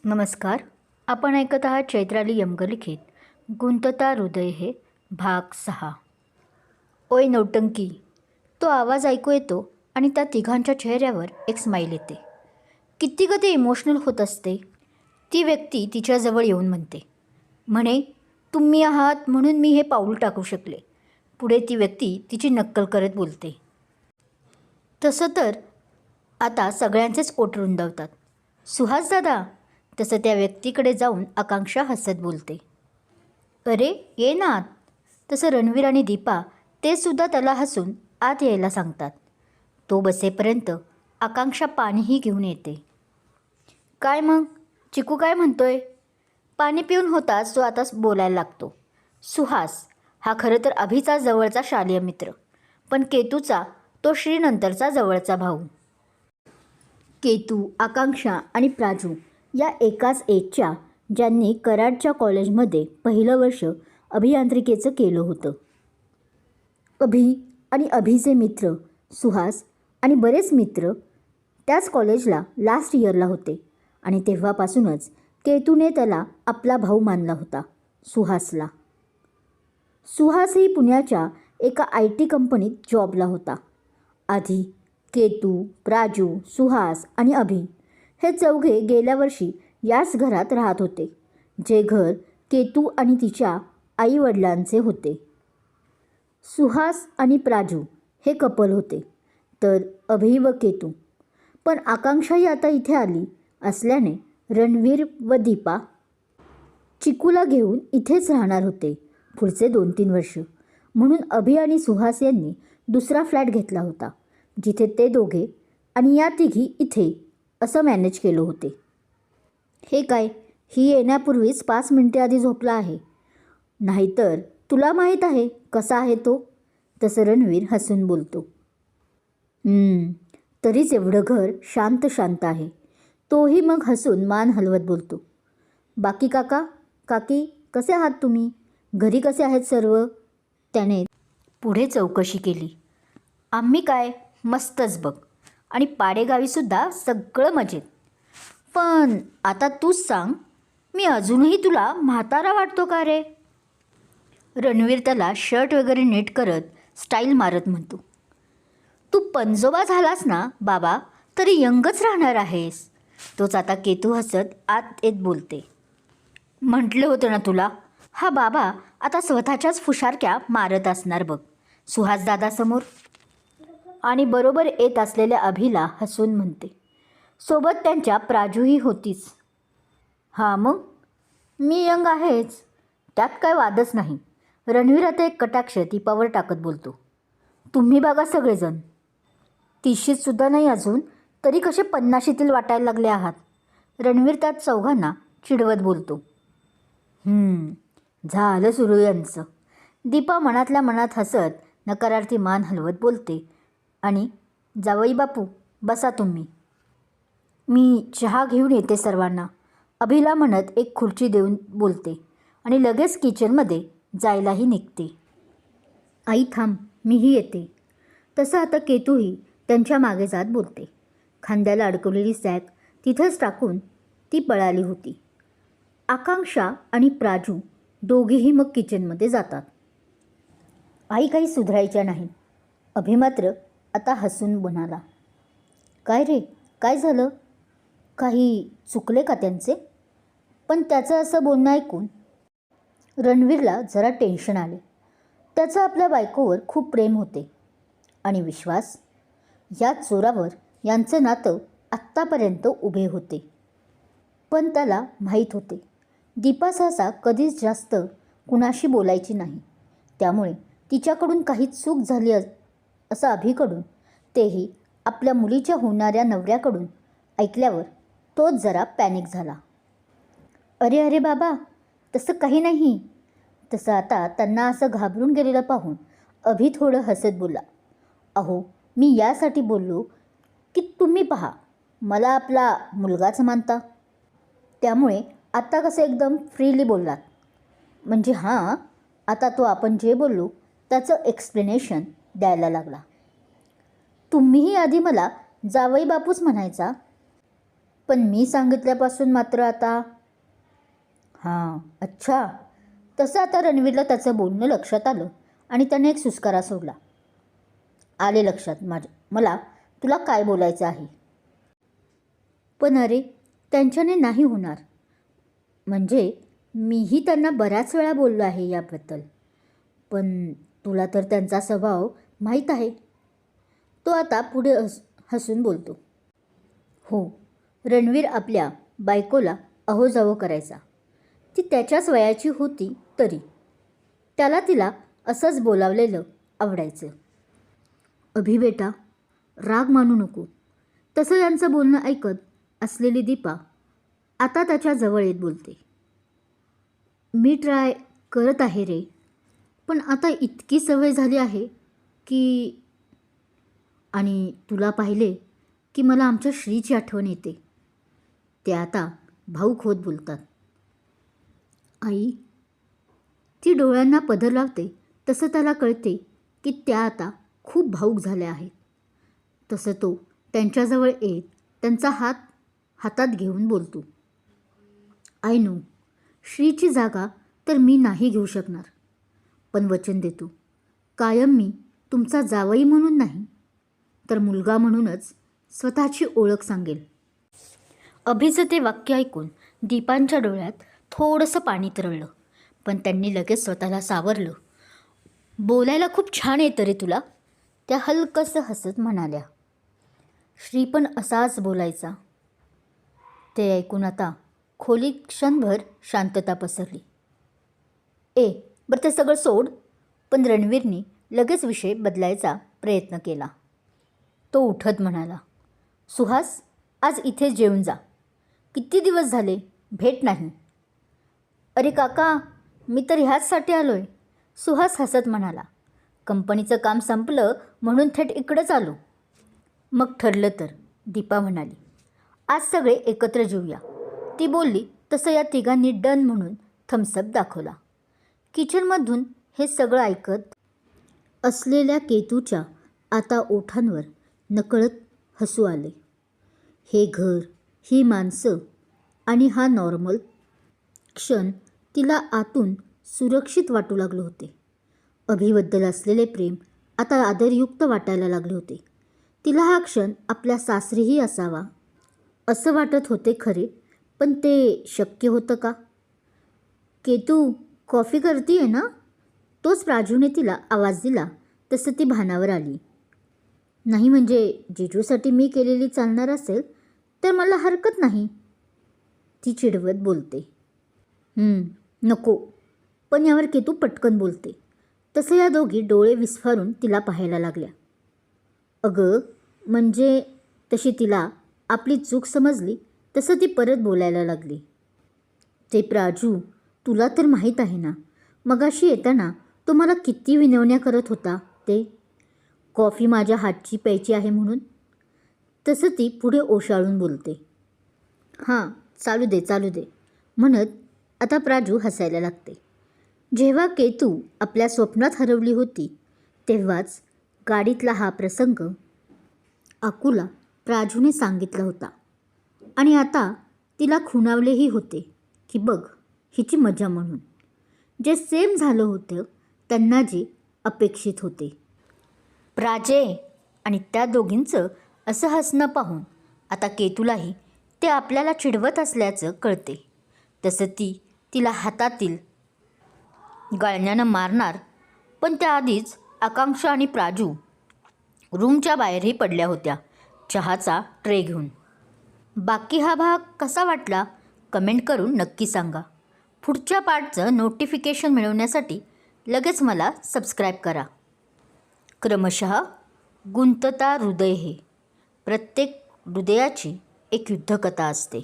नमस्कार. आपण ऐकत आहात चैत्राली यमगलिखित गुंतता हृदय हे भाग 6. ओय नौटंकी. तो आवाज ऐकू येतो आणि त्या तिघांच्या चेहऱ्यावर एक स्माईल येते. किती ग ते इमोशनल होत असते. ती व्यक्ती तिच्याजवळ येऊन म्हणे तुम्ही आहात म्हणून मी हे पाऊल टाकू शकले. पुढे ती व्यक्ती तिची नक्कल करत बोलते. तसं तर आता सगळ्यांचेच ओठ रुंदावतात. सुहास दादा. तसं त्या व्यक्तीकडे जाऊन आकांक्षा हसत बोलते. अरे ये ना आत. तसं रणवीर आणि दीपा ते सुद्धा त्याला हसून आत यायला सांगतात. तो बसेपर्यंत आकांक्षा पाणीही घेऊन येते. काय मग चिकू काय म्हणतोय. पाणी पिऊन होताच तो आता बोलायला लागतो. सुहास हा खरं तर अभिचा जवळचा शालेय मित्र, पण केतूचा तो श्रीनंतरचा जवळचा भाऊ. केतू, आकांक्षा आणि प्राजू या एकाच एजच्या, ज्यांनी कराडच्या कॉलेजमध्ये पहिलं वर्ष अभियांत्रिकेचं केलं होतं. अभि आणि अभिचे मित्र सुहास आणि बरेच मित्र त्याच कॉलेजला लास्ट इयरला होते आणि तेव्हापासूनच केतूने त्याला आपला भाऊ मानला होता. सुहासला. सुहासही पुण्याच्या एका IT कंपनीत जॉबला होता. आधी केतू, प्राजू, सुहास आणि अभि हे चौघे गेल्या वर्षी याच घरात राहत होते, जे घर केतू आणि तिच्या आईवडिलांचे होते. सुहास आणि प्राजू हे कपल होते, तर अभि व केतू. पण आकांक्षाही आता इथे आली असल्याने रणवीर व दीपा चिकूला घेऊन इथेच राहणार होते पुढचे 2-3 वर्ष. म्हणून अभि आणि सुहास यांनी दुसरा फ्लॅट घेतला होता, जिथे ते दोघे आणि या तिघी इथे असं मॅनेज केलं होते. हे काय, ही येण्यापूर्वीच 5 मिनिटे आधी झोपला आहे. नाहीतर तुला माहीत आहे कसा आहे तो. तसं रणवीर हसून बोलतो. तरीच एवढं घर शांत शांत आहे. तोही मग हसून मान हलवत बोलतो. बाकी काका काकी कसे आहात तुम्ही. घरी कसे आहेत सर्व. त्याने पुढे चौकशी केली. आम्ही काय मस्तच बघ, आणि पाडेगावीसुद्धा सगळं मजेत. पण आता तूच सांग, मी अजूनही तुला म्हातारा वाटतो का रे. रणवीर त्याला शर्ट वगैरे नीट करत स्टाईल मारत म्हणतो. तू पंजोबा झालास ना बाबा तरी यंगच राहणार आहेस. तोच आता केतू हसत आत येत बोलते. म्हटलं होतं ना तुला, हा बाबा आता स्वतःच्याच फुशारक्या मारत असणार बघ सुहास दादासमोर. आणि बरोबर येत असलेल्या अभिला हसून म्हणते. सोबत त्यांच्या प्राजूही होतीच. हां मग मी यंग आहेच, त्यात काय वादच नाही. रणवीर आता एक कटाक्ष दीपावर टाकत बोलतो. तुम्ही बघा सगळेजण 30शीतसुद्धा नाही अजून, तरी कसे 50शीतील वाटायला लागले आहात. रणवीर त्यात चौघांना चिडवत बोलतो. झालं सुरू यांचं. दीपा मनातल्या मनात हसत नकारार्थी मान हलवत बोलते. आणि जावई बापू बसा तुम्ही, मी चहा घेऊन येते सर्वांना. अभिला म्हणत एक खुर्ची देऊन बोलते आणि लगेच किचनमध्ये जायलाही निघते. आई थांब, मीही येते. तसं आता केतूही त्यांच्या मागे जात बोलते. खांद्याला अडकवलेली सॅक तिथंच टाकून ती पळाली होती. आकांक्षा आणि प्राजू दोघेही मग किचनमध्ये जातात. आई काही सुधारायच्या नाही. अभि मात्र आता हसून म्हणाला. काय रे, काय झालं. काही चुकले का त्यांचे. पण त्याचं असं बोलणं ऐकून रणवीरला जरा टेन्शन आले. त्याचं आपल्या बायकोवर खूप प्रेम होते आणि विश्वास. याच जोरावर यांचं नातं आत्तापर्यंत उभे होते. पण त्याला माहीत होते दीपा सहसा कधीच जास्त कुणाशी बोलायची नाही. त्यामुळे तिच्याकडून काही चूक झाली असं अभिकडून, तेही आपल्या मुलीच्या होणाऱ्या नवऱ्याकडून ऐकल्यावर तोच जरा पॅनिक झाला. अरे बाबा तसं काही नाही. तसं आता त्यांना असं घाबरून गेलेलं पाहून अभि थोडं हसत बोलला. अहो मी यासाठी बोललो की तुम्ही पहा, मला आपला मुलगाच मानता. त्यामुळे आता कसं एकदम फ्रीली बोललात. म्हणजे हां, आता तो आपण जे बोललो त्याचं एक्सप्लेनेशन द्यायला लागला. तुम्हीही आधी मला जावई बापूच म्हणायचा. पण मी सांगितल्यापासून मात्र आता. हां, अच्छा. तसं आता रणवीरला त्याचं बोलणं लक्षात आलं आणि त्याने एक सुस्कारा सोडला. आले लक्षात मला तुला काय बोलायचं आहे. पण अरे, त्यांच्याने नाही होणार. म्हणजे मीही त्यांना बऱ्याच वेळा बोललो आहे याबद्दल. पण तुला तर त्यांचा स्वभाव माहीत आहे. तो आता पुढे हसून बोलतो. हो, रणवीर आपल्या बायकोला अहोजावं करायचा. ती त्याच्याच वयाची होती तरी त्याला तिला असंच बोलावलेलं आवडायचं. अभि बेटा, राग मानू नको. तसं यांचं बोलणं ऐकत असलेली दीपा आता त्याच्या जवळ येत बोलते. मी ट्राय करत आहे रे, पण आता इतकी सवय झाली आहे की. आणि तुला पाहिले की मला आमच्या श्रीची आठवण येते. ते आता भाऊक होत बोलतात. आई. ती डोळ्यांना पदर लावते तसं त्याला कळते की त्या आता खूप भाऊक झाल्या आहेत. तसं तो त्यांच्याजवळ येत त्यांचा हातात घेऊन बोलतो. आय नो, श्रीची जागा तर मी नाही घेऊ शकणार, पण वचन देतो कायम मी तुमचा जावई म्हणून नाही तर मुलगा म्हणूनच स्वतःची ओळख सांगेल. अभिचं ते वाक्य ऐकून दीपांच्या डोळ्यात थोडंसं पाणी तरळलं, पण त्यांनी लगेच स्वतःला सावरलं. बोलायला खूप छान येतं रे तुला, त्या हलकंसं हसत म्हणाल्या. श्री पण असाच बोलायचा. ते ऐकून आता खोलीत क्षणभर शांतता पसरली. बरं ते सगळं सोड. पण रणवीरने लगेच विषय बदलायचा प्रयत्न केला. तो उठत म्हणाला, सुहास, आज इथेच जेवून जा. किती दिवस झाले भेट नाही. अरे काका, मी तर ह्याचसाठी आलो आहे. सुहास हसत म्हणाला. कंपनीचं काम संपलं म्हणून थेट इकडंच आलो. मग ठरलं तर, दीपा म्हणाली. आज सगळे एकत्र जेऊया. ती बोलली तसं या तिघांनी डन म्हणून थम्सअप दाखवला. किचनमधून हे सगळं ऐकत असलेल्या केतूच्या आता ओठांवर नकळत हसू आले. हे घर, ही माणसं आणि हा नॉर्मल क्षण तिला आतून सुरक्षित वाटू लागले होते. अभिबद्दल असलेले प्रेम आता आदरयुक्त वाटायला लागले होते. तिला हा क्षण आपल्या सासरीही असावा असं वाटत होते खरे, पण ते शक्य होतं का? केतू, कॉफी करतीये ना? तोच प्राजूने तिला आवाज दिला तसं ती भानावर आली. नाही म्हणजे जिजूसाठी मी केलेली चालणार असेल तर मला हरकत नाही, ती चिडवत बोलते. नको. पण यावर केतू पटकन बोलते. तसं या दोघी डोळे विस्फारून तिला पाहायला लागल्या. अगं म्हणजे, तशी तिला आपली चूक समजली तसं ती परत बोलायला लागली. ते प्राजू, तुला तर माहीत आहे ना, मगाशी येताना तो मला किती विनवण्या करत होता ते. कॉफी माझ्या हातची प्यायची आहे म्हणून. तसं ती पुढे ओशाळून बोलते. हां, चालू दे म्हणत आता प्राजू हसायला लागते. जेव्हा केतू आपल्या स्वप्नात हरवली होती तेव्हाच गाडीतला हा प्रसंग आकूला प्राजूने सांगितला होता. आणि आता तिला खुणावलेही होते की बघ हिची मजा म्हणून. जे सेम झालं होतं त्यांना जे अपेक्षित होते. प्राजे आणि त्या दोघींचं असं हसणं पाहून आता केतूलाही ते आपल्याला चिडवत असल्याचं कळते. तसं ती तिला हातातील गाळण्यानं मारणार, पण त्याआधीच आकांक्षा आणि प्राजू रूमच्या बाहेरही पडल्या होत्या चहाचा ट्रे घेऊन. बाकी हा भाग कसा वाटला कमेंट करून नक्की सांगा. पुढच्या पार्टचं नोटिफिकेशन मिळवण्यासाठी लगेच मला सबस्क्राईब करा. क्रमशः गुंतता हृदय हे. प्रत्येक हृदयाची एक युद्धकथा असते.